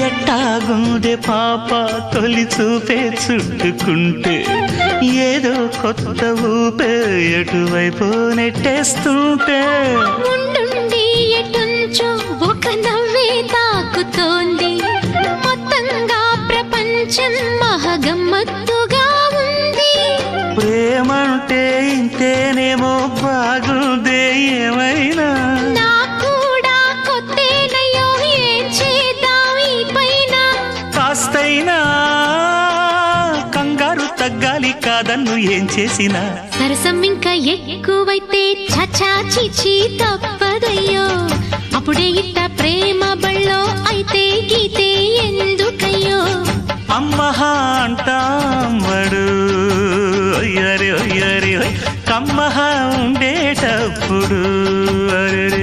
ఎట్టాగుందే పాప తొలి చూపే చుట్టుకుంటే ఏదో కొత్త ఊపే ఎటువైపు నెట్టేస్తుంటే ఉండుండి ఎటుంచో ఒక నవ్వే తాకుతోంది మొత్తంగా ప్రపంచం మహగమ్మత్తుగా ఉంది ప్రేమంటే ఇంతేనేమో బాగుందే ఏమైనా కాస్తైనా కంగారు తగ్గాలి కాదన్ను ఏం చేసినా సరసం ఇంకా ఎక్కువైతే చచా చిచి తప్పదయ్యో అప్పుడే ఇట్ట ప్రేమ బళ్ళో అయితే గీతే ఎందుకయ్యో అమ్మహా అంటామడు అయ్యరే అయ్యరే కమ్మహా ఉండేటప్పుడు అరే